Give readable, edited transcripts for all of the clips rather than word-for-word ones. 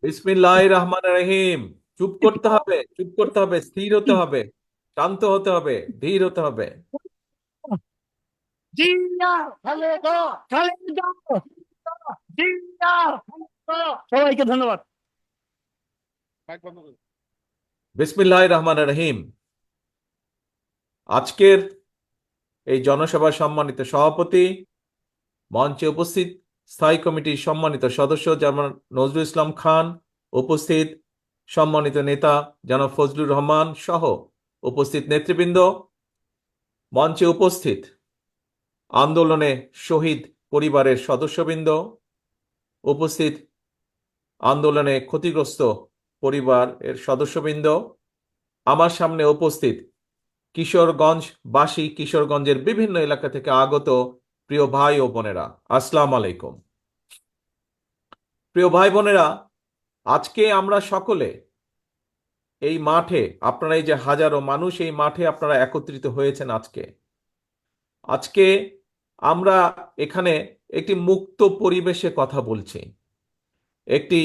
বিসমিল্লাহির রহমানির রহিম। চুপ করতে হবে, চুপ করতে হবে, স্থির হতে হবে, শান্ত হতে হবে, ধীর হতে হবে। জিয়া খালেদা খালেদা জিয়া খালেদা। সবাইকে ধন্যবাদ। বিসমিল্লাহির রহমানির রহিম। আজকের এই জনসভার সম্মানিত সভাপতি, মঞ্চে উপস্থিত স্থায়ী কমিটির সম্মানিত সদস্য যেমন নজরুল ইসলাম খান, উপস্থিত সম্মানিত নেতা জনাব ফজলুর রহমান সহ উপস্থিত নেতৃবৃন্দ, মঞ্চে উপস্থিত আন্দোলনে শহীদ পরিবারের সদস্যবৃন্দ, উপস্থিত আন্দোলনে ক্ষতিগ্রস্ত পরিবারের সদস্যবৃন্দ, আমার সামনে উপস্থিত কিশোরগঞ্জবাসী, কিশোরগঞ্জের বিভিন্ন এলাকা থেকে আগত প্রিয় ভাই ও বোনেরা, আসসালাম আলাইকুম। প্রিয় ভাই বোনেরা, আজকে আমরা সকলে এই মাঠে, আপনারা এই যে হাজারো মানুষ এই মাঠে আপনারা একত্রিত হয়েছেন আজকে আজকে আমরা এখানে একটি মুক্ত পরিবেশে কথা বলছি, একটি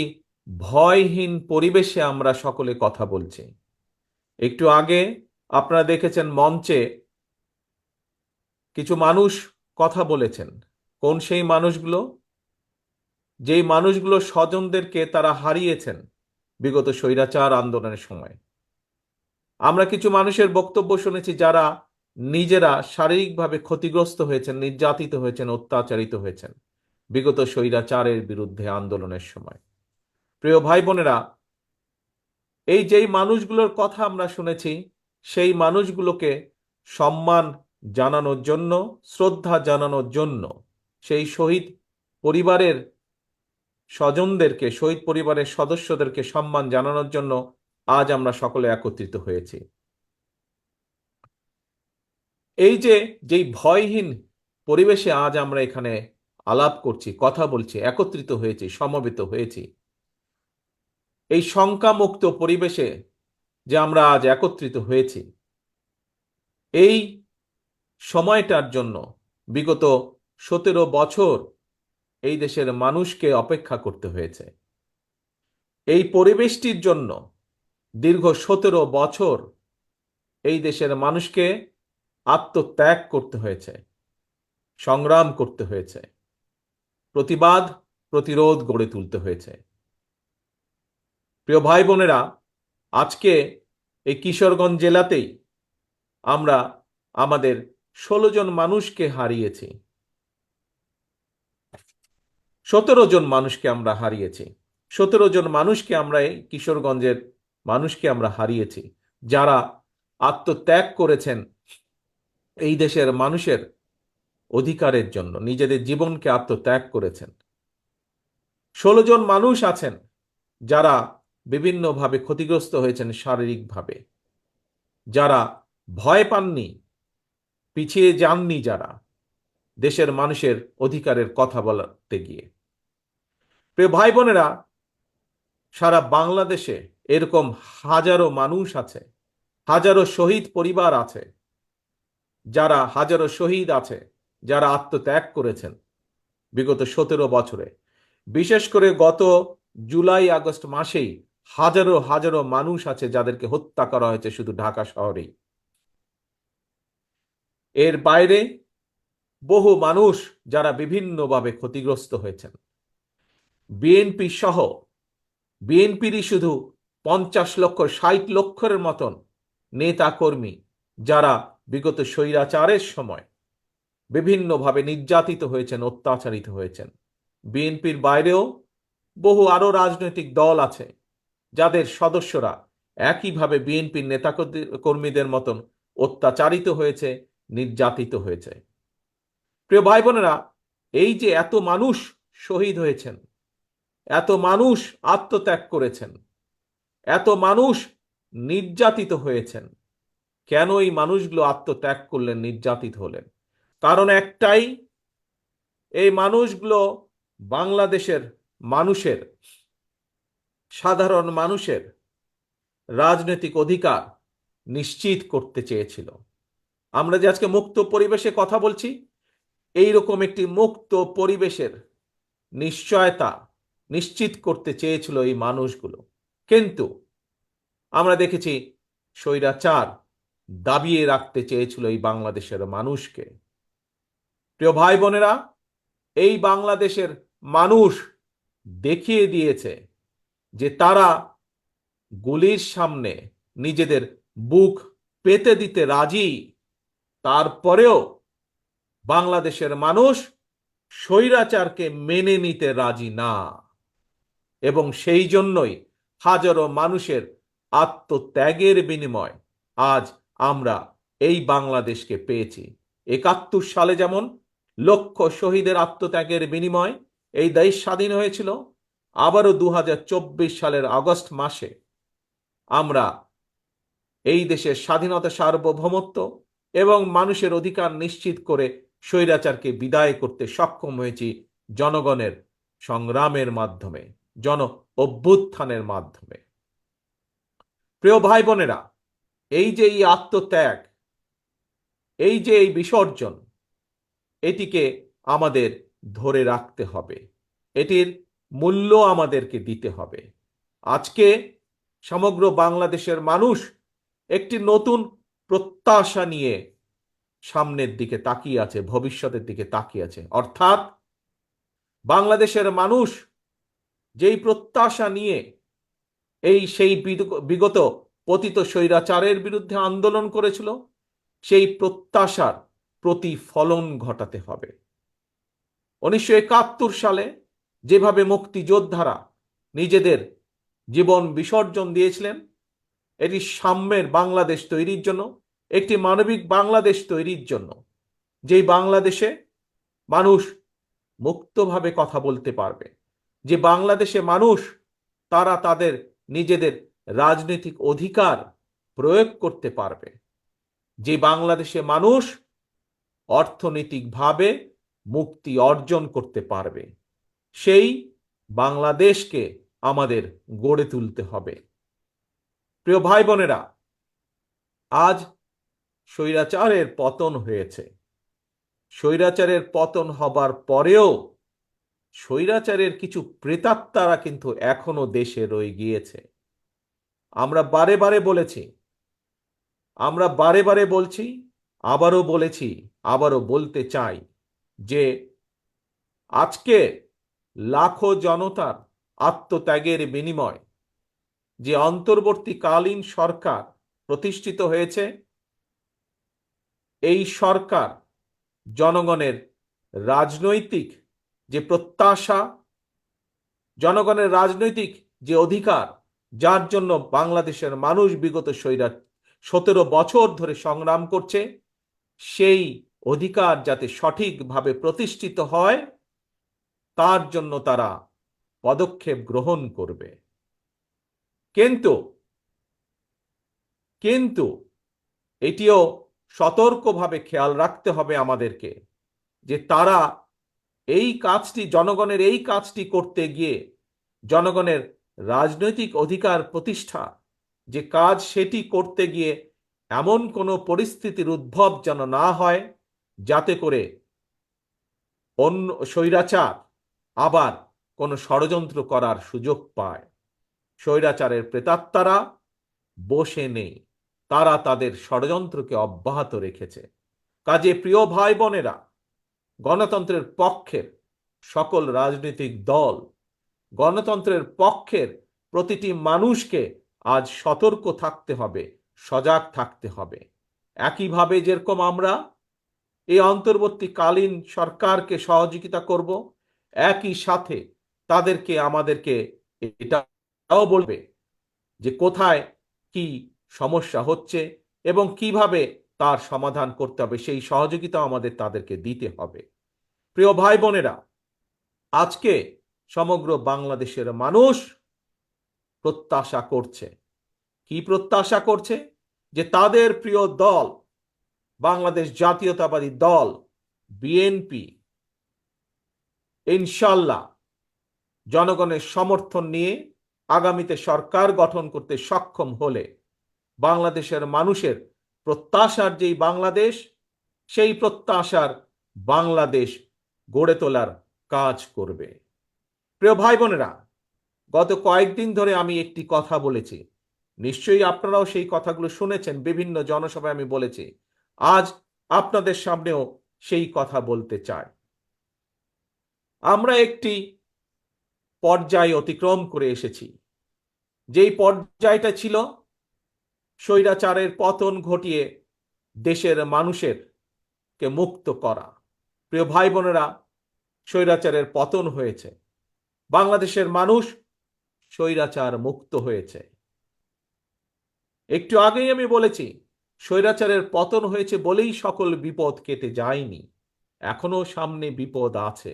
ভয়হীন পরিবেশে আমরা সকলে কথা বলছি। একটু আগে আপনারা দেখেছেন মঞ্চে কিছু মানুষ কথা বলেছেন। কোন সেই মানুষগুলো? যেই মানুষগুলো স্বজনদেরকে তারা হারিয়েছেন বিগত স্বৈরাচার আন্দোলনের সময়। আমরা কিছু মানুষের বক্তব্য শুনেছি যারা নিজেরা শারীরিকভাবে ক্ষতিগ্রস্ত হয়েছেন, নির্যাতিত হয়েছেন, অত্যাচারিত হয়েছেন বিগত স্বৈরাচারের বিরুদ্ধে আন্দোলনের সময়। প্রিয় ভাই বোনেরা, এই যেই মানুষগুলোর কথা আমরা শুনেছি, সেই মানুষগুলোকে সম্মান জানানোর জন্য, শ্রদ্ধা জানানোর জন্য, সেই শহীদ পরিবারের স্বজনদেরকে, শহীদ পরিবারের সদস্যদেরকে সম্মান জানানোর জন্য আজ আমরা সকলে একত্রিত হয়েছি। এই যে যেই ভয়হীন পরিবেশে আজ আমরা এখানে আলাপ করছি, কথা বলছি, একত্রিত হয়েছি, সমবেত হয়েছি, এই শঙ্কামুক্ত পরিবেশে যে আমরা আজ একত্রিত হয়েছি, এই সময়টার জন্য বিগত 17 বছর এই দেশের মানুষকে অপেক্ষা করতে হয়েছে। এই পরিবেশটির জন্য দীর্ঘ 17 বছর এই দেশের মানুষকে আত্মত্যাগ করতে হয়েছে, সংগ্রাম করতে হয়েছে, প্রতিবাদ প্রতিরোধ গড়ে তুলতে হয়েছে। প্রিয় ভাই বোনেরা, আজকে এই কিশোরগঞ্জ জেলাতেই আমরা আমাদের 16 জন মানুষকে হারিয়েছি, 17 জন মানুষকে আমরা হারিয়েছি, 17 জন মানুষকে আমরা এই কিশোরগঞ্জের মানুষকে আমরা হারিয়েছি, যারা আত্মত্যাগ করেছেন এই দেশের মানুষের অধিকারের জন্য, নিজেদের জীবনকে আত্মত্যাগ করেছেন। 16 জন মানুষ আছেন যারা বিভিন্নভাবে ক্ষতিগ্রস্ত হয়েছেন শারীরিকভাবে, যারা ভয় পাননি, পিছিয়ে যাননি, যারা দেশের মানুষের অধিকারের কথা বলতে গিয়ে। প্রিয় ভাই বোনেরা, সারা বাংলাদেশে এরকম হাজারো মানুষ আছে, হাজারো শহীদ পরিবার আছে, যারা হাজারো শহীদ আছে, যারা আত্মত্যাগ করেছেন বিগত 17 বছরে। বিশেষ করে গত জুলাই আগস্ট মাসেই হাজারো হাজারো মানুষ আছে যাদেরকে হত্যা করা হয়েছে শুধু ঢাকা শহরেই। এর বাইরে বহু মানুষ যারা বিভিন্নভাবে ক্ষতিগ্রস্ত হয়েছেন। বিএনপি সহ, বিএনপিরই শুধু 50 লক্ষ 60 লক্ষের মতন নেতা কর্মী যারা বিগত স্বৈরাচারের সময় বিভিন্নভাবে নির্যাতিত হয়েছেন, অত্যাচারিত হয়েছেন। বিএনপির বাইরেও বহু আরো রাজনৈতিক দল আছে যাদের সদস্যরা একইভাবে বিএনপির নেতা কর্মীদের মতন অত্যাচারিত হয়েছে, নির্যাতিত হয়েছে। প্রিয় ভাই বোনেরা, এই যে এত মানুষ শহীদ হয়েছেন, এত মানুষ আত্মত্যাগ করেছেন, এত মানুষ নির্যাতিত হয়েছেন, কেন এই মানুষগুলো আত্মত্যাগ করলেন, নির্যাতিত হলেন? কারণ একটাই, এই মানুষগুলো বাংলাদেশের মানুষের, সাধারণ মানুষের রাজনৈতিক অধিকার নিশ্চিত করতে চেয়েছিল। আমরা যে আজকে মুক্ত পরিবেশে কথা বলছি, এই রকম একটি মুক্ত পরিবেশের নিশ্চয়তা নিশ্চিত করতে চেয়েছিল এই মানুষগুলো। কিন্তু আমরা দেখেছি স্বৈরাচার দাবিয়ে রাখতে চেয়েছিল এই বাংলাদেশের মানুষকে। প্রিয় ভাই বোনেরা, এই বাংলাদেশের মানুষ দেখিয়ে দিয়েছে যে তারা গুলির সামনে নিজেদের বুক পেতে দিতে রাজি। তারপরেও বাংলাদেশের মানুষ স্বৈরাচারকে মেনে নিতে রাজি না, এবং সেই জন্যই হাজারো মানুষের আত্মত্যাগের বিনিময় আজ আমরা এই বাংলাদেশকে পেয়েছি। ৭১ সালে যেমন লক্ষ শহীদের আত্মত্যাগের বিনিময় এই দেশ স্বাধীন হয়েছিল, আবারও ২০২৪ সালের আগস্ট মাসে আমরা এই দেশের স্বাধীনতা, সার্বভৌমত্ব এবং মানুষের অধিকার নিশ্চিত করে স্বৈরাচারকে বিদায় করতে সক্ষম হয়েছি জনগণের সংগ্রামের মাধ্যমে, জন অভ্যুত্থানের মাধ্যমে। প্রিয় ভাই বোনেরা, এই যে এই আত্মত্যাগ, এই যে এই বিসর্জন, এটিকে আমাদের ধরে রাখতে হবে, এটির মূল্য আমাদেরকে দিতে হবে। আজকে সমগ্র বাংলাদেশের মানুষ একটি নতুন প্রত্যাশা নিয়ে সামনের দিকে তাকিয়ে আছে, ভবিষ্যতের দিকে তাকিয়ে আছে। অর্থাৎ বাংলাদেশের মানুষ যেই প্রত্যাশা নিয়ে সেই বিগত পতিত স্বৈরাচারের বিরুদ্ধে আন্দোলন করেছিল, সেই প্রত্যাশার প্রতিফলন ঘটাতে হবে। ১৯৭১ সালে যেভাবে মুক্তিযোদ্ধারা নিজেদের জীবন বিসর্জন দিয়েছিলেন, এটি সাম্যের বাংলাদেশ তৈরির জন্য, একটি মানবিক বাংলাদেশ তৈরির জন্য, যেই বাংলাদেশে মানুষ মুক্তভাবে কথা বলতে পারবে, যে বাংলাদেশে মানুষ তারা তাদের নিজেদের রাজনৈতিক অধিকার প্রয়োগ করতে পারবে, যে বাংলাদেশে মানুষ অর্থনৈতিকভাবে মুক্তি অর্জন করতে পারবে, সেই বাংলাদেশকে আমাদের গড়ে তুলতে হবে। প্রিয় ভাই বোনেরা, আজ স্বৈরাচারের পতন হয়েছে। স্বৈরাচারের পতন হবার পরেও স্বৈরাচারের কিছু প্রেতাত্মারা কিন্তু এখনো দেশে রয়ে গিয়েছে। আমরা বারে বারে বলেছি, আমরা বারে বারে বলছি, আবারও বলেছি, আবারও বলতে চাই যে আজকে লাখো জনতার আত্মত্যাগের বিনিময় যে অন্তর্বর্তীকালীন সরকার প্রতিষ্ঠিত হয়েছে, এই সরকার জনগণের রাজনৈতিক যে প্রত্যাশা, জনগণের রাজনৈতিক যে অধিকার, যার জন্য বাংলাদেশের মানুষ বিগত ১৭ বছর ধরে সংগ্রাম করছে, সেই অধিকার যাতে সঠিকভাবে প্রতিষ্ঠিত হয়, তার জন্য তারা পদক্ষেপ গ্রহণ করবে। কিন্তু কিন্তু এটিও সতর্কভাবে খেয়াল রাখতে হবে আমাদেরকে যে তারা এই কাজটি, জনগণের এই কাজটি করতে গিয়ে, জনগণের রাজনৈতিক অধিকার প্রতিষ্ঠা যে কাজ, সেটি করতে গিয়ে এমন কোনো পরিস্থিতির উদ্ভব যেন না হয় যাতে করে অন্য স্বৈরাচার আবার কোনো ষড়যন্ত্র করার সুযোগ পায়। স্বৈরাচারের প্রেতাত্মারা বসে নেই, তারা তাদের ষড়যন্ত্রকে অব্যাহত রেখেছে। কাজে প্রিয় ভাই বোনেরা, গণতন্ত্রের পক্ষের সকল রাজনৈতিক দল, গণতন্ত্রের পক্ষের প্রতিটি মানুষকে আজ সতর্ক থাকতে হবে, সজাগ থাকতে হবে। একইভাবে যেরকম আমরা এই অন্তর্বর্তীকালীন সরকারকে সহযোগিতা করব, একই সাথে তাদেরকে, আমাদেরকে এটাও বলবে যে কোথায় কি সমস্যা হচ্ছে এবং কিভাবে তার সমাধান করতে হবে, সেই সহযোগিতা আমাদের তাদেরকে দিতে হবে। প্রিয় ভাই বোনেরা, আজকে সমগ্র বাংলাদেশের মানুষ প্রত্যাশা করছে, কি প্রত্যাশা করছে? যে তাদের প্রিয় দল বাংলাদেশ জাতীয়তাবাদী দল বিএনপি ইনশাল্লাহ জনগণের সমর্থন নিয়ে আগামীতে সরকার গঠন করতে সক্ষম হলে বাংলাদেশের মানুষের প্রত্যাশার যেই বাংলাদেশ, সেই প্রত্যাশার বাংলাদেশ গড়ে তোলার কাজ করবে। প্রিয় ভাই বোনেরা, গত কয়েকদিন ধরে আমি একটি কথা বলেছি, নিশ্চয়ই আপনারাও সেই কথাগুলো শুনেছেন, বিভিন্ন জনসভায় আমি বলেছি। আজ আপনাদের সামনেও সেই কথা বলতে চাই। আমরা একটি পর্যায় অতিক্রম করে এসেছি, যেই পর্যায়টা ছিল স্বৈরাচারের পতন ঘটিয়ে দেশের মানুষের কে মুক্ত করা। প্রিয় ভাই বোনেরা, স্বৈরাচারের পতন হয়েছে, বাংলাদেশের মানুষ স্বৈরাচার মুক্ত হয়েছে। একটু আগেই আমি বলেছি, স্বৈরাচারের পতন হয়েছে বলেই সকল বিপদ কেটে যায়নি, এখনো সামনে বিপদ আছে,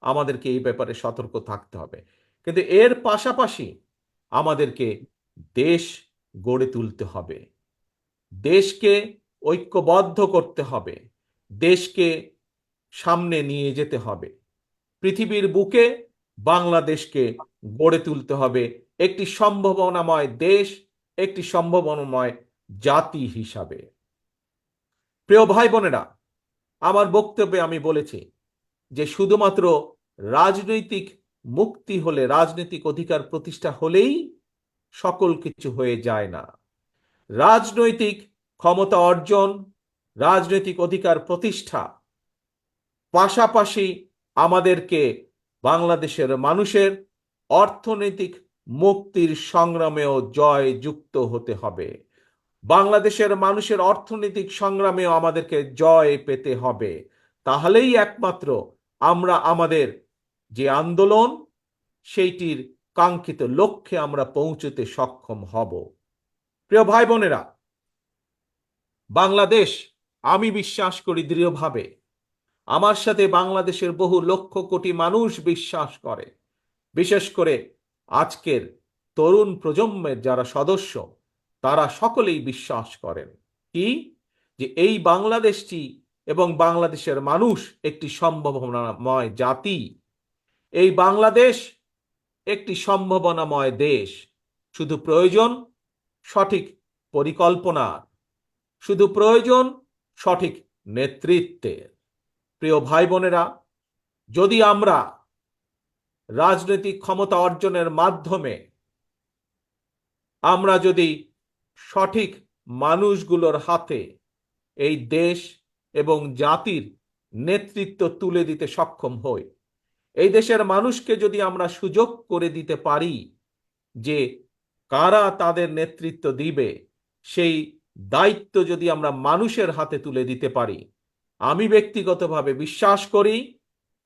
আমাদেরকে এই ব্যাপারে সতর্ক থাকতে হবে। কিন্তু এর পাশাপাশি আমাদেরকে দেশ গড়ে তুলতে হবে, দেশকে ঐক্যবদ্ধ করতে হবে, দেশকে সামনে নিয়ে যেতে হবে। পৃথিবীর বুকে বাংলাদেশকে গড়ে তুলতে হবে একটি সম্ভাবনাময় দেশ, একটি সম্ভাবনাময় জাতি হিসাবে। প্রিয় ভাই বোনেরা, আমার বক্তব্যে আমি বলেছি যে শুধুমাত্র রাজনৈতিক মুক্তি হলে, রাজনৈতিক অধিকার প্রতিষ্ঠা হলেই সকল কিছু হয়ে যায় না। রাজনৈতিক ক্ষমতা অর্জন, রাজনৈতিক অধিকার প্রতিষ্ঠা পাশাপাশি আমাদেরকে বাংলাদেশের মানুষের অর্থনৈতিক মুক্তির সংগ্রামেও জয় যুক্ত হতে হবে। বাংলাদেশের মানুষের অর্থনৈতিক সংগ্রামেও আমাদেরকে জয় পেতে হবে। তাহলেই একমাত্র আমরা আমাদের যে আন্দোলন, সেইটির কাঙ্ক্ষিত লক্ষ্যে আমরা পৌঁছতে সক্ষম হব। প্রিয় ভাই বোনেরা, বাংলাদেশ, আমি বিশ্বাস করি দৃঢ়ভাবে, আমার সাথে বাংলাদেশের বহু লক্ষ কোটি মানুষ বিশ্বাস করে, বিশেষ করে আজকের তরুণ প্রজন্মের যারা সদস্য, তারা সকলেই বিশ্বাস করেন কি, যে এই বাংলাদেশটি এবং বাংলাদেশের মানুষ একটি সম্ভাবনাময় জাতি। এই বাংলাদেশ একটি সম্ভাবনাময় দেশ। শুধু প্রয়োজন সঠিক পরিকল্পনা, শুধু প্রয়োজন সঠিক নেতৃত্বের। প্রিয় ভাই বোনেরা, যদি আমরা রাজনৈতিক ক্ষমতা অর্জনের মাধ্যমে আমরা যদি সঠিক মানুষগুলোর হাতে এই দেশ এবং জাতির নেতৃত্ব তুলে দিতে সক্ষম হই, এই দেশের মানুষকে যদি আমরা সুযোগ করে দিতে পারি যে কারা তাদের নেতৃত্ব দিবে, সেই দায়িত্ব যদি আমরা মানুষের হাতে তুলে দিতে পারি, আমি ব্যক্তিগতভাবে বিশ্বাস করি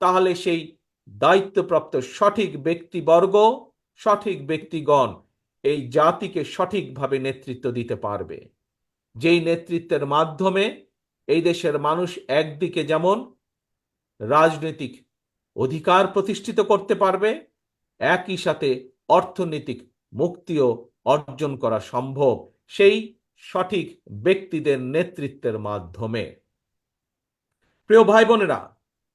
তাহলে সেই দায়িত্বপ্রাপ্ত সঠিক ব্যক্তিবর্গ, সঠিক ব্যক্তিগণ এই জাতিকে সঠিকভাবে নেতৃত্ব দিতে পারবে। যেই নেতৃত্বের মাধ্যমে এই দেশের মানুষ একদিকে যেমন রাজনৈতিক অধিকার প্রতিষ্ঠিত করতে পারবে, একই সাথে অর্থনৈতিক মুক্তিও অর্জন করা সম্ভব সেই সঠিক ব্যক্তিদের নেতৃত্বের মাধ্যমে। প্রিয় ভাই বোনেরা,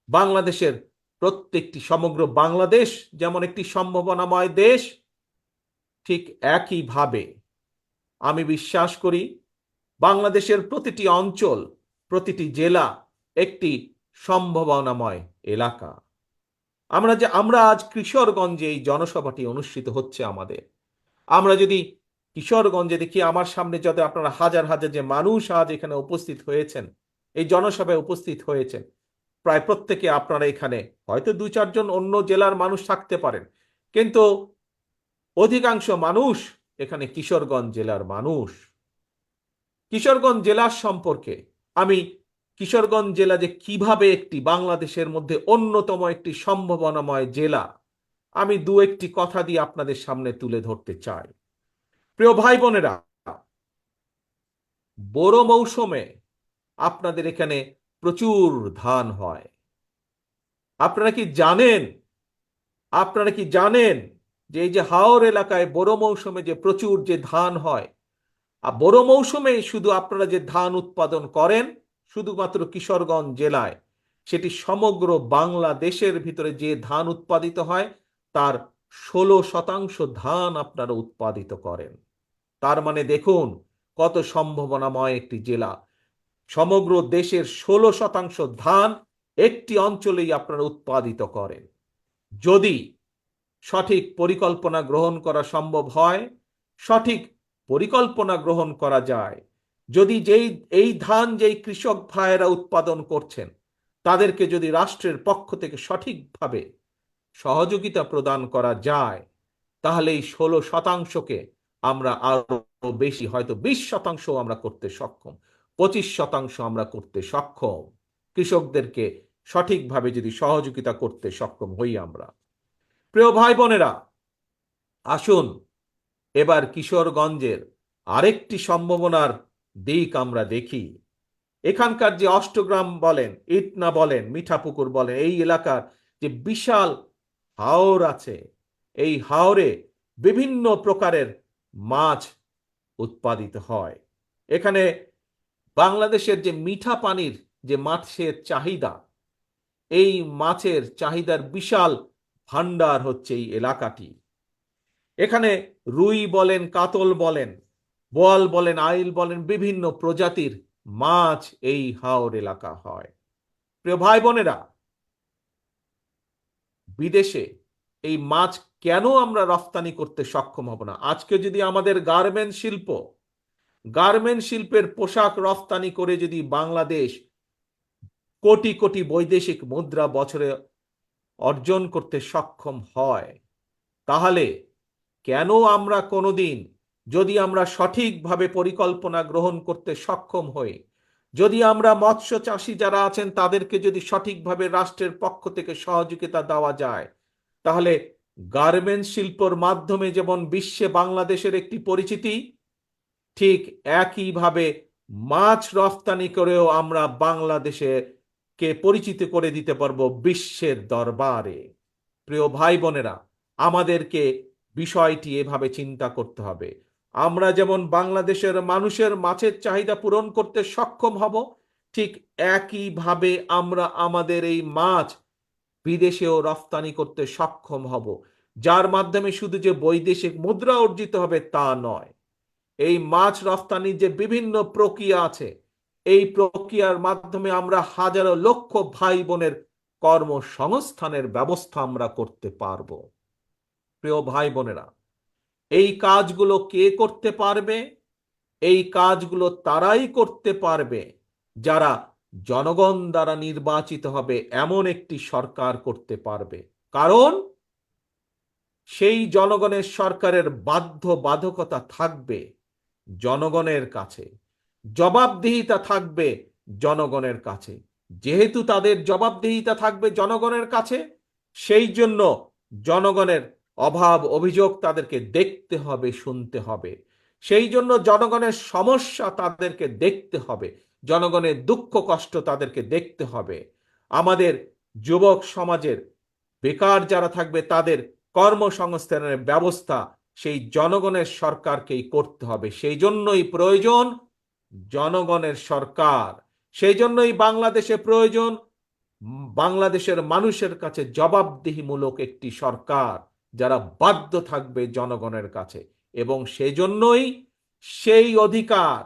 বাংলাদেশের প্রত্যেকটি, সমগ্র বাংলাদেশ যেমন একটি সম্ভাবনাময় দেশ, ঠিক একইভাবে আমি বিশ্বাস করি বাংলাদেশের প্রতিটি অঞ্চল, প্রতিটি জেলা একটি সম্ভাবনাময় এলাকা। আমরা আজ কিশোরগঞ্জে এই জনসভাটি অনুষ্ঠিত হচ্ছে আমাদের, আমরা যদি কিশোরগঞ্জে দেখি, আমার সামনে যত আপনারা হাজার হাজার যে মানুষ আজ এখানে উপস্থিত হয়েছেন, এই জনসভায় উপস্থিত হয়েছেন, প্রায় প্রত্যেকে আপনারা এখানে, হয়তো দু চারজন অন্য জেলার মানুষ থাকতে পারেন, কিন্তু অধিকাংশ মানুষ এখানে কিশোরগঞ্জ জেলার মানুষ। কিশোরগঞ্জ জেলার সম্পর্কে আমি, কিশোরগঞ্জ জেলা যে কিভাবে একটি বাংলাদেশের মধ্যে অন্যতম একটি সম্ভাবনাময় জেলা, আমি দু একটি কথা দিয়ে আপনাদের সামনে তুলে ধরতে চাই। প্রিয় ভাই বোনেরা, বোরো মৌসুমে আপনাদের এখানে প্রচুর ধান হয়। আপনারা কি জানেন, আপনারা কি জানেন যে এই যে হাওর এলাকায় বোরো মৌসুমে যে প্রচুর যে ধান হয়, আর বোরো মৌসুমে শুধু আপনারা যে ধান উৎপাদন করেন শুধুমাত্র কিশোরগঞ্জ জেলায়, সেটি সমগ্র বাংলাদেশের ভিতরে যে ধান উৎপাদিত হয় তার 16% ধান আপনারা উৎপাদিত করেন। তার মানে দেখুন কত সম্ভাবনাময় একটি জেলা। সমগ্র দেশের 16% ধান একটি অঞ্চলেই আপনারা উৎপাদিত করেন। যদি সঠিক পরিকল্পনা গ্রহণ করা সম্ভব হয়, সঠিক পরিকল্পনা গ্রহণ করা যায় যদি এই ধান যেই কৃষক ভাইয়েরা উৎপাদন করছেন তাদেরকে যদি রাষ্ট্রের পক্ষ থেকে সঠিকভাবে সহযোগিতা প্রদান করা যায়, তাহলে এই 16%কে আমরা আরো বেশি, হয়তো 20% আমরা করতে সক্ষম, 25% আমরা করতে সক্ষম, কৃষকদেরকে সঠিকভাবে যদি সহযোগিতা করতে সক্ষম হই আমরা। প্রিয় ভাই বোনেরা, আসুন এবার কিশোরগঞ্জের আরেকটি সম্ভাবনার দিক আমরা দেখি। এখানকার যে অষ্টগ্রাম বলেন, ইটনা বলেন, মিঠাপুকুর বলেন, এই এলাকার যে বিশাল হাওর আছে, এই হাওরে বিভিন্ন প্রকারের মাছ উৎপাদিত হয়। এখানে বাংলাদেশের যে মিঠা পানির যে মাছের চাহিদা, এই মাছের চাহিদার বিশাল ভান্ডার হচ্ছে এই এলাকাটি। এখানে রুই বলেন, কাতল বলেন, বোয়াল বলেন, আইল বলেন, বিভিন্ন প্রজাতির মাছ এই হাওর এলাকা হয়। প্রিয় ভাই বোনেরা, বিদেশে এই মাছ কেন আমরা রফতানি করতে সক্ষম হব না? আজকে যদি আমাদের গার্মেন্ট শিল্পের পোশাক রফতানি করে যদি বাংলাদেশ কোটি কোটি বৈদেশিক মুদ্রা বছরে অর্জন করতে সক্ষম হয়, তাহলে কেন আমরা কোনোদিন, যদি আমরা সঠিকভাবে পরিকল্পনা গ্রহণ করতে সক্ষম হই, যদি আমরা মৎস্য চাষী যারা আছেন তাদেরকে যদি সঠিকভাবে রাষ্ট্রের পক্ষ থেকে সহযোগিতা দেওয়া যায়, তাহলে গার্মেন্টস শিল্পর মাধ্যমে যেমন বিশ্বে বাংলাদেশের একটি পরিচিতি, ঠিক একইভাবে মাছ রফতানি করেও আমরা বাংলাদেশে কে পরিচিত করে দিতে পারবো বিশ্বের দরবারে। প্রিয় ভাই বোনেরা, আমাদেরকে বিষয়টি এভাবে চিন্তা করতে হবে। আমরা যেমন বাংলাদেশের মানুষের মাছের চাহিদা পূরণ করতে সক্ষম হব, ঠিক একইভাবে আমরা আমাদের এই মাছ বিদেশেও রফতানি করতে সক্ষম হব, যার মাধ্যমে শুধু যে বৈদেশিক মুদ্রা অর্জিত হবে তা নয়, এই মাছ রফতানির যে বিভিন্ন প্রক্রিয়া আছে, এই প্রক্রিয়ার মাধ্যমে আমরা হাজারো লক্ষ ভাই বোনের কর্মসংস্থানের ব্যবস্থা আমরা করতে পারব। প্রিয় ভাই বোনেরা, এই কাজগুলো কে করতে পারবে? এই কাজগুলো তারাই করতে পারবে যারা জনগণ দ্বারা নির্বাচিত হবে এমন একটি সরকার করতে পারবে। কারণ সেই জনগণের সরকারের বাধ্যবাধকতা থাকবে জনগণের কাছে, জবাবদিহিতা থাকবে জনগণের কাছে। যেহেতু তাদের জবাবদিহিতা থাকবে জনগণের কাছে, সেই জন্য জনগণের অভাব অভিযোগ তাদেরকে দেখতে হবে, শুনতে হবে। সেই জন্য জনগণের সমস্যা তাদেরকে দেখতে হবে, জনগণের দুঃখ কষ্ট তাদেরকে দেখতে হবে। আমাদের যুবক সমাজের বেকার যারা থাকবে তাদের কর্মসংস্থানের ব্যবস্থা সেই জনগণের সরকারকেই করতে হবে। সেই জন্যই প্রয়োজন জনগণের সরকার, সেই জন্যই বাংলাদেশে প্রয়োজন বাংলাদেশের মানুষের কাছে জবাবদিহিমূলক একটি সরকার, যারা বাধ্য থাকবে জনগণের কাছে। এবং সেই জন্যই সেই অধিকার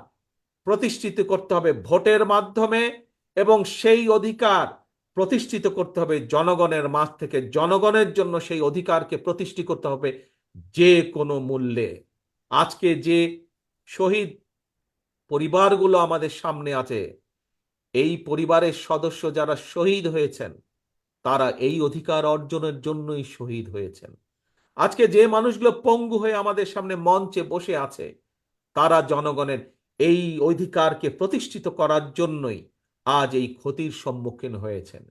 প্রতিষ্ঠিত করতে হবে ভোটের মাধ্যমে, এবং সেই অধিকার প্রতিষ্ঠিত করতে হবে জনগণের মাঝ থেকে। জনগণের জন্য সেই অধিকারকে প্রতিষ্ঠিত করতে হবে যে কোনো মূল্যে। আজকে যে শহীদ পরিবারগুলো আমাদের সামনে আছে, এই পরিবারের সদস্য যারা শহীদ হয়েছেন, তারা এই অধিকার অর্জনের জন্যই শহীদ হয়েছেন। আজকে যে মানুষগুলো পঙ্গু হয়ে আমাদের সামনে মঞ্চে বসে আছে, তারা জনগণের এই অধিকারকে প্রতিষ্ঠিত করার জন্যই আজ এই ক্ষতির সম্মুখীন হয়েছেন।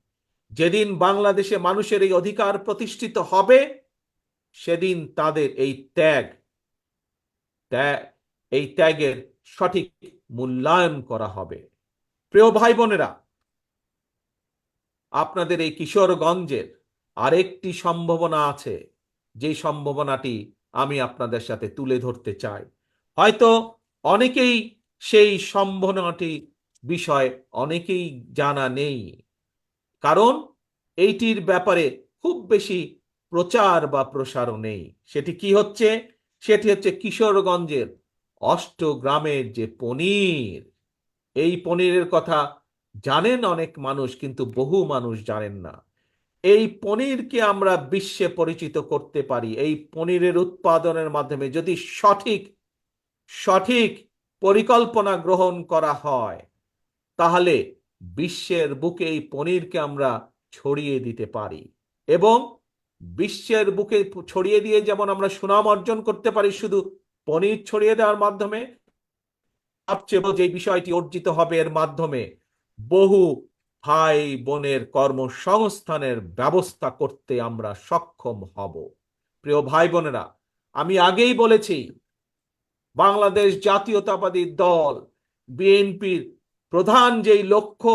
যেদিন বাংলাদেশে মানুষের এই অধিকার প্রতিষ্ঠিত হবে, সেদিন তাদের এই ত্যাগের সঠিক মূল্যায়ন করা হবে। প্রিয় ভাই বোনেরা, আপনাদের এই কিশোরগঞ্জের আরেকটি সম্ভাবনা আছে, যে সম্ভাবনাটি আমি আপনাদের সাথে তুলে ধরতে চাই। হয়তো অনেকেই সেই সম্ভাবনাটি বিষয় অনেকেই জানা নেই, কারণ এইটির ব্যাপারে খুব বেশি প্রচার বা প্রসারও নেই। সেটি কি হচ্ছে? সেটি হচ্ছে কিশোরগঞ্জের অষ্টগ্রামের যে পনির। এই পনিরের কথা জানেন অনেক মানুষ, কিন্তু বহু মানুষ জানেন না। এই পনিরকে আমরা বিশ্বে পরিচিত করতে পারি, এই পনিরের উৎপাদনের মাধ্যমে যদি সঠিক সঠিক পরিকল্পনা গ্রহণ করা হয়, তাহলে বিশ্বের বুকে এই পনিরকে আমরা ছড়িয়ে দিতে পারি। এবং বিশ্বের বুকে ছড়িয়ে দিয়ে যেমন আমরা সুনাম অর্জন করতে পারি শুধু পনির ছড়িয়ে দেওয়ার মাধ্যমে, সবচেয়ে বড় যে বিষয়টি অর্জিত হবে এর মাধ্যমে, বহু ভাই বোনের কর্মসংস্থানের ব্যবস্থা করতে আমরা সক্ষম হব। প্রিয় ভাই বোনেরা, আমি আগেই বলেছি, বাংলাদেশ জাতীয়তাবাদী দল বিএনপির প্রধান যেই লক্ষ্য,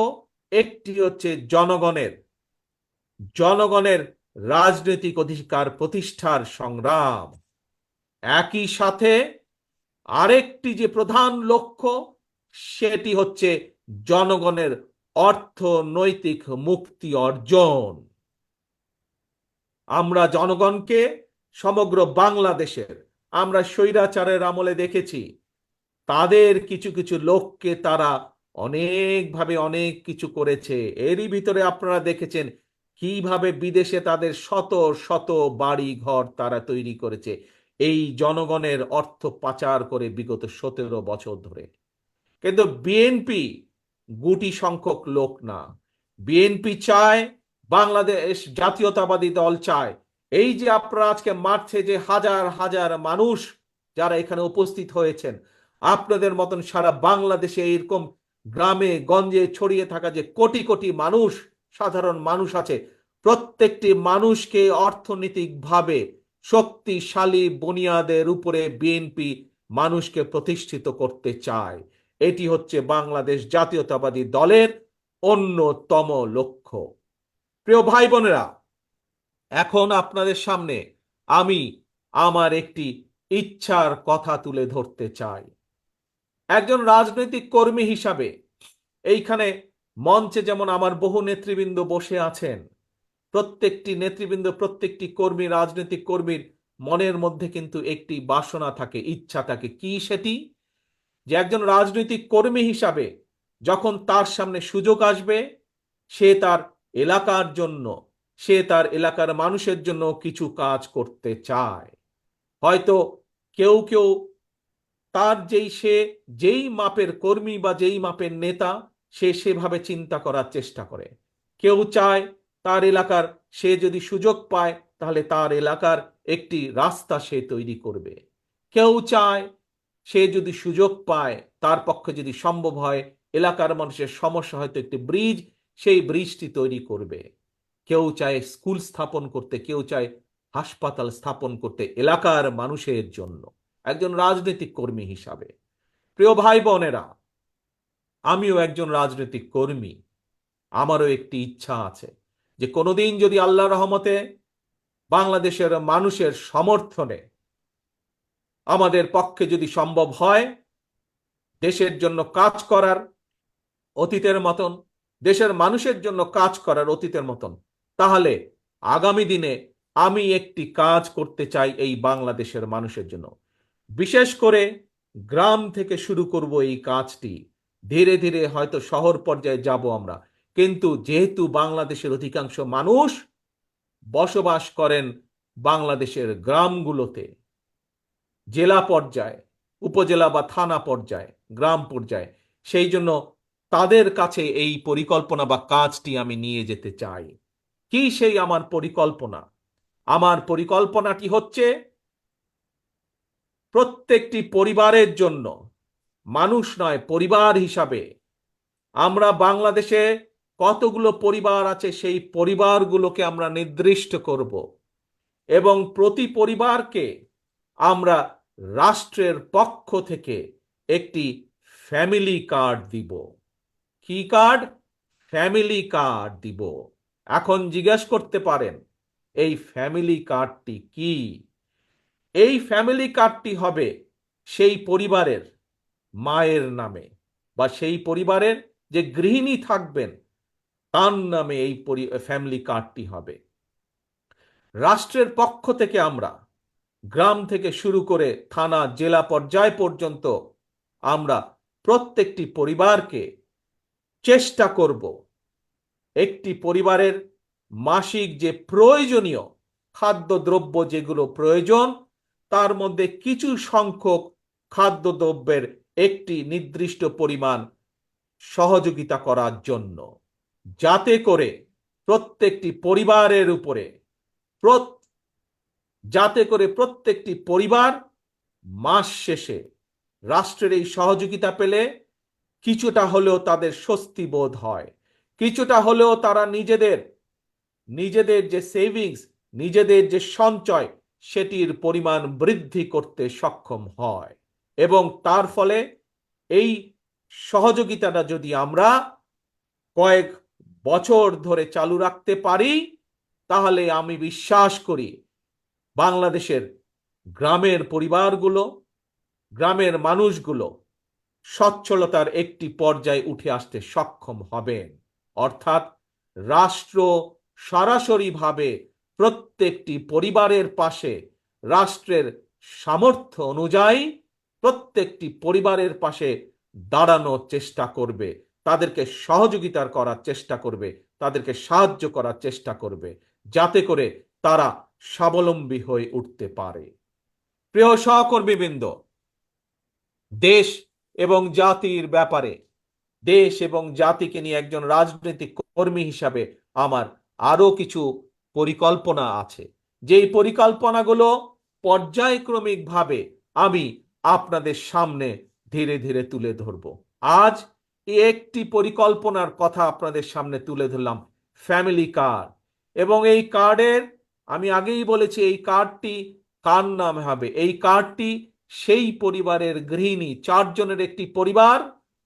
একটি হচ্ছে জনগণের রাজনৈতিক অধিকার প্রতিষ্ঠার সংগ্রাম। একই সাথে আরেকটি যে প্রধান লক্ষ্য, সেটি হচ্ছে জনগণের অর্থনৈতিক মুক্তি অর্জন। আমরা জনগণকে সমগ্র বাংলাদেশের, আমরা স্বৈরাচারের আমলে দেখেছি তাদের কিছু কিছু লোককে তারা অনেকভাবে অনেক কিছু করেছে। এরই ভিতরে আপনারা দেখেছেন কিভাবে বিদেশে তাদের শত শত বাড়ি ঘর তারা তৈরি করেছে এই জনগণের অর্থ পাচার করে বিগত 17 বছর ধরে। কিন্তু বিএনপি গুটি সংখ্যক লোক না। বিএনপি চায়, বাংলাদেশ জাতীয়তাবাদী দল চায়, এই যে আপনারা আজকে মার্চে যে হাজার হাজার মানুষ যারা এখানে উপস্থিত হয়েছেন, আপনাদের মতন সারা বাংলাদেশে এরকম গ্রামে গঞ্জে ছড়িয়ে থাকা যে কোটি কোটি মানুষ, সাধারণ মানুষ আছে, প্রত্যেকটি মানুষকে অর্থনৈতিকভাবে শক্তিশালী বুনিয়াদের উপরে বিএনপি মানুষকে প্রতিষ্ঠিত করতে চায়। এটি হচ্ছে বাংলাদেশ জাতীয়তাবাদী দলের অন্যতম লক্ষ্য। প্রিয় ভাই বোনেরা, এখন আপনাদের সামনে আমি আমার একটি ইচ্ছার কথা তুলে ধরতে চাই। একজন রাজনৈতিক কর্মী হিসাবে এইখানে মঞ্চে যেমন আমার বহু নেতৃবৃন্দ বসে আছেন, প্রত্যেকটি নেতৃবৃন্দ, প্রত্যেকটি কর্মী, রাজনৈতিক কর্মীর মনের মধ্যে কিন্তু একটি বাসনা থাকে, ইচ্ছা থাকে। কি সেটি? যে একজন রাজনৈতিক কর্মী হিসাবে যখন তার সামনে সুযোগ আসবে, সে তার এলাকার জন্য, সে তার এলাকার মানুষের জন্য কিছু কাজ করতে চায়। হয়তো কেউ কেউ তার যেই মাপের কর্মী বা যেই মাপের নেতা, সে সেভাবে চিন্তা করার চেষ্টা করে। কেউ চায় তার এলাকার, সে যদি সুযোগ পায় তাহলে তার এলাকার একটি রাস্তা সে তৈরি করবে। কেউ চায় সে যদি সুযোগ পায়, তার পক্ষে যদি সম্ভব হয়, এলাকার মানুষের সমস্যা হয়তো একটি ব্রিজ, সেই ব্রিজটি তৈরি করবে। কেউ চায় স্কুল স্থাপন করতে, কেউ চায় হাসপাতাল স্থাপন করতে এলাকার মানুষের জন্য। একজন রাজনৈতিক কর্মী হিসাবে, প্রিয় ভাই বোনেরা, আমিও একজন রাজনৈতিক কর্মী। আমারও একটি ইচ্ছা আছে যে কোনোদিন যদি আল্লাহ রহমতে বাংলাদেশের মানুষের সমর্থনে আমাদের পক্ষে যদি সম্ভব হয় দেশের জন্য কাজ করার অতীতের মতন, দেশের মানুষের জন্য কাজ করার অতীতের মতন, তাহলে আগামী দিনে আমি একটি কাজ করতে চাই এই বাংলাদেশের মানুষের জন্য। বিশেষ করে গ্রাম থেকে শুরু করব এই কাজটি। ধীরে ধীরে হয়তো শহর পর্যায়ে যাব আমরা, কিন্তু যেহেতু বাংলাদেশের অধিকাংশ মানুষ বসবাস করেন বাংলাদেশের গ্রামগুলোতে, জেলা পর্যায়ে, উপজেলা বা থানা পর্যায়ে, গ্রাম পর্যায়ে, সেই জন্য তাদের কাছে এই পরিকল্পনা বা কাজটি আমি নিয়ে যেতে চাই। কি সেই আমার পরিকল্পনা? আমার পরিকল্পনাটি হচ্ছে প্রত্যেকটি পরিবারের জন্য, মানুষ নয়, পরিবার হিসাবে আমরা বাংলাদেশে কতগুলো পরিবার আছে সেই পরিবারগুলোকে আমরা নির্দিষ্ট করব এবং প্রতি পরিবারকে আমরা রাষ্ট্রের পক্ষ থেকে একটি ফ্যামিলি কার্ড দিব। কি কার্ড? ফ্যামিলি কার্ড দিব। এখন জিজ্ঞেস করতে পারেন এই ফ্যামিলি কার্ডটি কি? এই ফ্যামিলি কার্ডটি হবে সেই পরিবারের মায়ের নামে, বা সেই পরিবারের যে গৃহিণী থাকবেন তার নামে এই ফ্যামিলি কার্ডটি হবে। রাষ্ট্রের পক্ষ থেকে আমরা গ্রাম থেকে শুরু করে থানা, জেলা পর্যায় পর্যন্ত আমরা প্রত্যেকটি পরিবারকে চেষ্টা করব একটি পরিবারের মাসিক যে প্রয়োজনীয় খাদ্যদ্রব্য যেগুলো প্রয়োজন, তার মধ্যে কিছু সংখ্যক খাদ্যদ্রব্যের একটি নির্দিষ্ট পরিমাণ সহযোগিতা করার জন্য, যাতে করে প্রত্যেকটি পরিবারের উপরে যাতে করে প্রত্যেকটি পরিবার মাস শেষে রাষ্ট্রের এই সহযোগিতা পেলে কিছুটা হলেও তাদের স্বস্তি বোধ হয়, কিছুটা হলেও তারা নিজেদের যে সেভিংস, নিজেদের যে সঞ্চয়, সেটির পরিমাণ বৃদ্ধি করতে সক্ষম হয়। এবং তার ফলে এই সহযোগিতাটা যদি আমরা কয়েক বছর ধরে চালু রাখতে পারি, তাহলে আমি বিশ্বাস করি বাংলাদেশের গ্রামের পরিবারগুলো, গ্রামের মানুষগুলো সচ্ছলতার একটি পর্যায়ে উঠে আসতে সক্ষম হবেন। অর্থাৎ রাষ্ট্র সরাসরিভাবে প্রত্যেকটি পরিবারের পাশে, রাষ্ট্রের সামর্থ্য অনুযায়ী প্রত্যেকটি পরিবারের পাশে দাঁড়ানোর চেষ্টা করবে, তাদেরকে সহযোগিতা করার চেষ্টা করবে, তাদেরকে সাহায্য করার চেষ্টা করবে, যাতে করে তারা স্বাবলম্বী হয়ে উঠতে পারে। প্রিয় সহকর্মীবৃন্দ, দেশ এবং জাতির ব্যাপারে, দেশ এবং জাতিকে নিয়ে একজন রাজনৈতিক কর্মী হিসাবে আমার আরো কিছু পরিকল্পনা আছে, যেই পরিকল্পনাগুলো পর্যায়ক্রমিকভাবে আমি আপনাদের সামনে ধীরে ধীরে তুলে ধরব। আজ একটি পরিকল্পনার কথা আপনাদের সামনে তুলে ধরলাম, ফ্যামিলি কার্ড। এবং এই কার্ডের, আমি আগেই বলেছি, এই কার্ডটি কার নামে হবে? এই কার্ডটি সেই পরিবারের গৃহিণী, 4 জনের একটি পরিবার,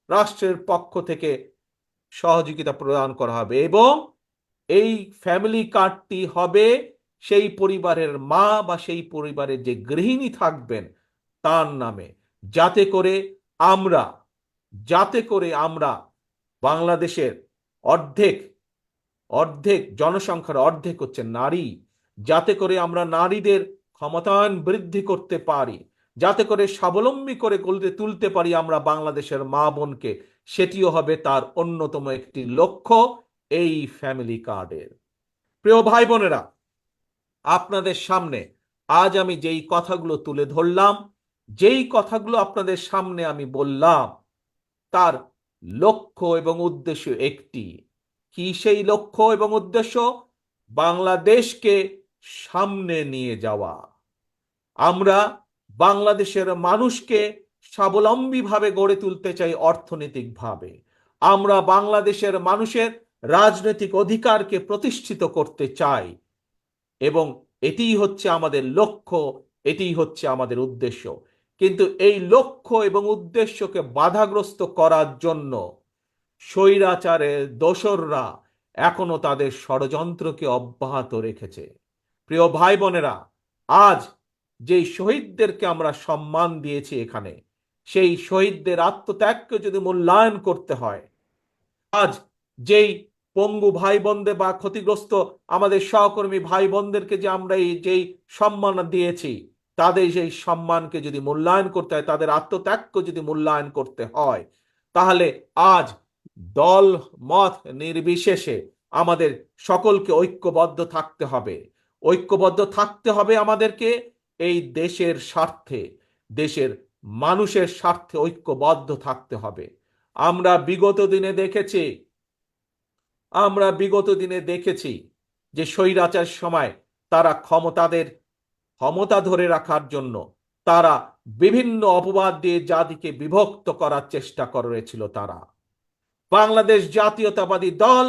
রাষ্ট্রের পক্ষ থেকে সহযোগিতা প্রদান করা হবে। এবং এই ফ্যামিলি কার্ডটি হবে সেই পরিবারের মা বা সেই পরিবারের যে গৃহিণী থাকবেন তার নামে, যাতে করে আমরা বাংলাদেশের অর্ধেক জনসংখ্যার অর্ধেক হচ্ছে নারী, যাতে করে আমরা নারীদের ক্ষমতায়ন বৃদ্ধি করতে পারি, যাতে করে স্বাবলম্বী করে তুলতে পারি আমরা বাংলাদেশের মা বোনকে, সেটিও হবে তার অন্যতম একটি লক্ষ্য এই ফ্যামিলি কার্ডের। প্রিয় ভাই বোনেরা, আপনাদের সামনে আজ আমি যেই কথাগুলো তুলে ধরলাম, যেই কথাগুলো আপনাদের সামনে আমি বললাম, তার লক্ষ্য এবং উদ্দেশ্য একটি। কি সেই লক্ষ্য এবং উদ্দেশ্য? বাংলাদেশকে সামনে নিয়ে যাওয়া। আমরা বাংলাদেশের মানুষকে স্বাবলম্বীভাবে গড়ে তুলতে চাই অর্থনৈতিকভাবে। আমরা বাংলাদেশের মানুষের রাজনৈতিক অধিকারকে প্রতিষ্ঠিত করতে চাই, এবং এটিই হচ্ছে আমাদের লক্ষ্য, এটিই হচ্ছে আমাদের উদ্দেশ্য। কিন্তু এই লক্ষ্য এবং উদ্দেশ্যকে বাধাগ্রস্ত করার জন্য স্বৈরাচারের দোসররা এখনো তাদের ষড়যন্ত্রকে অব্যাহত রেখেছে। প্রিয় ভাই বোনেরা, আজ যেই শহীদদেরকে আমরা সম্মান দিয়েছি এখানে, সেই শহীদদের আত্মত্যাগকে যদি মূল্যায়ন করতে হয়, আজ যেই পঙ্গু ভাই বোনদের বা ক্ষতিগ্রস্ত আমাদের সহকর্মী ভাই বোনদেরকে যে আমরা যেই সম্মান দিয়েছি, তাদের সেই সম্মানকে যদি মূল্যায়ন করতে হয়, তাদের আত্মত্যাগকে যদি মূল্যায়ন করতে হয়, তাহলে আজ দল মত নির্বিশেষে আমাদের সকলকে ঐক্যবদ্ধ থাকতে হবে। ঐক্যবদ্ধ থাকতে হবে আমাদেরকে এই দেশের স্বার্থে, দেশের মানুষের স্বার্থে ঐক্যবদ্ধ থাকতে হবে। আমরা বিগত দিনে দেখেছি যে স্বৈরাচার সময় তারা ক্ষমতা ধরে রাখার জন্য তারা বিভিন্ন অপবাদ দিয়ে জাতিকে বিভক্ত করার চেষ্টা করেছিল। তারা, বাংলাদেশ জাতীয়তাবাদী দল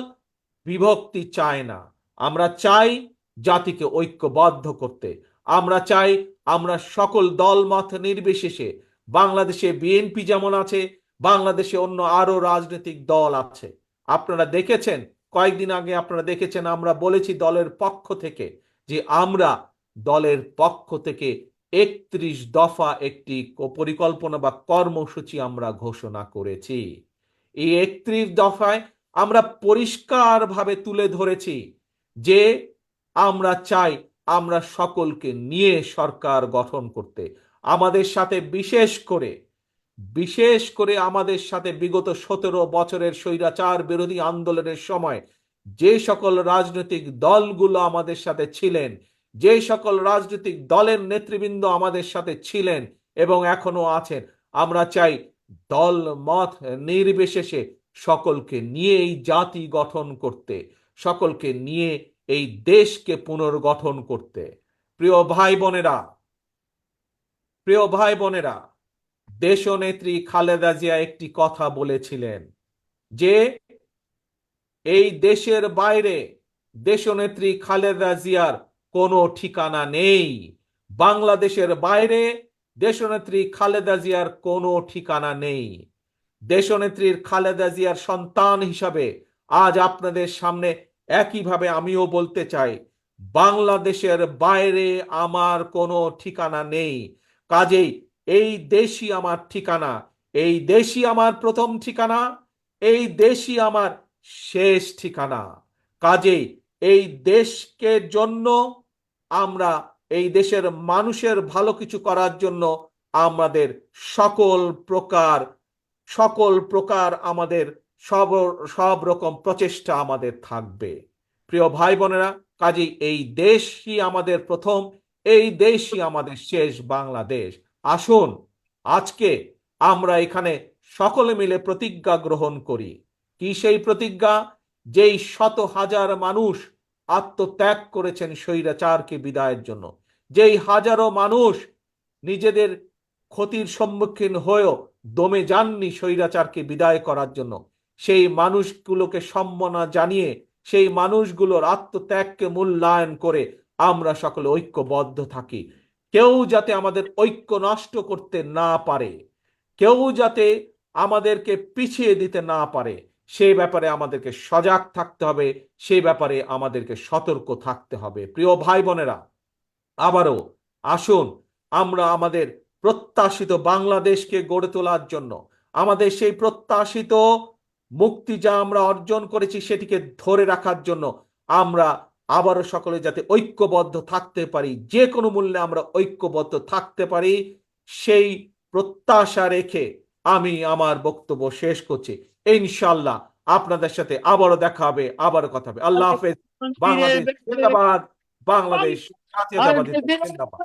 বিভক্তি চায় না। আমরা চাই জাতিকে ঐক্যবদ্ধ করতে। আমরা চাই আমরা সকল দল মত নির্বিশেষে, বাংলাদেশে বিএনপি যেমন আছে, বাংলাদেশে অন্য আরো রাজনৈতিক দল আছে। আপনারা দেখেছেন, কয়েকদিন আগে আপনারা দেখেছেন, আমরা বলেছি দলের পক্ষ থেকে যে আমরা দলের পক্ষ থেকে 31 দফা একটি পরিকল্পনা বা কর্মসূচি আমরা ঘোষণা করেছি। এই 31 দফায় আমরা পরিষ্কারভাবে তুলে ধরেছি যে আমরা চাই আমরা সকলকে নিয়ে সরকার গঠন করতে। আমাদের সাথে বিশেষ করে আমাদের সাথে বিগত 17 বছরের স্বৈরাচার বিরোধী আন্দোলনের সময় যে সকল রাজনৈতিক দলগুলো আমাদের সাথে ছিলেন, যে সকল রাজনৈতিক দলের নেতৃবৃন্দ আমাদের সাথে ছিলেন এবং এখনো আছেন, আমরা চাই দল মত নির্বিশেষে সকলকে নিয়ে এই জাতি গঠন করতে, সকলকে নিয়ে এই দেশকে পুনর্গঠন করতে। প্রিয় ভাই বোনেরা, প্রিয় ভাই বোনেরা, দেশনেত্রী খালেদা জিয়া একটি কথা বলেছিলেন যে এই দেশের বাইরে দেশনেত্রী খালেদা জিয়ার কোনো ঠিকানা নেই। বাংলাদেশের বাইরে দেশনেত্রী খালেদা জিয়ার কোনো ঠিকানা নেই। দেশনেত্রীর খালেদা জিয়ার সন্তান হিসাবে আজ আপনাদের সামনে একইভাবে আমিও বলতে চাই, বাংলাদেশের বাইরে আমার কোনো ঠিকানা নেই। কাজেই এই দেশই আমার ঠিকানা, এই দেশই আমার প্রথম ঠিকানা, এই দেশই আমার শেষ ঠিকানা। কাজেই এই দেশকে জন্য আমরা, এই দেশের মানুষের ভালো কিছু করার জন্য আমাদের সকল প্রকার সকল প্রকার আমাদের সব সব রকম প্রচেষ্টা আমাদের থাকবে। প্রিয় ভাই বোনেরা, কাজেই এই দেশই আমাদের প্রথম, এই দেশই আমাদের শেষ বাংলাদেশ। আসুন আজকে আমরা এখানে সকলে মিলে প্রতিজ্ঞা গ্রহণ করি। কি সেই প্রতিজ্ঞা? যেই শত হাজার মানুষ আত্মত্যাগ করেছেন স্বৈরাচারকে বিদায়ের জন্য, যেই হাজারো মানুষ নিজেদের ক্ষতির সম্মুখীন হয়েও দমে যাননি স্বৈরাচারকে বিদায় করার জন্য, সেই মানুষগুলোকে সম্মাননা জানিয়ে, সেই মানুষগুলোর আত্মত্যাগকে মূল্যায়ন করে আমরা সকলে ঐক্যবদ্ধ থাকি। কেউ যাতে আমাদের ঐক্য নষ্ট করতে না পারে, কেউ যাতে আমাদেরকে পিছিয়ে দিতে না পারে, সেই ব্যাপারে আমাদেরকে সজাগ থাকতে হবে, সেই ব্যাপারে আমাদেরকে সতর্ক থাকতে হবে। প্রিয় ভাই বোনেরা, আবারও আসুন আমরা আমাদের প্রত্যাশিত বাংলাদেশকে গড়ে তোলার জন্য, আমাদের সেই প্রত্যাশিত মুক্তি যা আমরা অর্জন করেছি সেটিকে ধরে রাখার জন্য আমরা আবারও সকলে যাতে ঐক্যবদ্ধ থাকতে পারি, যে কোনো মূল্যে আমরা ঐক্যবদ্ধ থাকতে পারি, সেই প্রত্যাশা রেখে আমি আমার বক্তব্য শেষ করছি। ইনশাল্লাহ আপনাদের সাথে আবারও দেখা হবে, আবারও কথা হবে। আল্লাহ হাফেজ। বাংলাদেশ জিন্দাবাদ, বাংলাদেশ জাতীয়তাবাদী দল জিন্দাবাদ।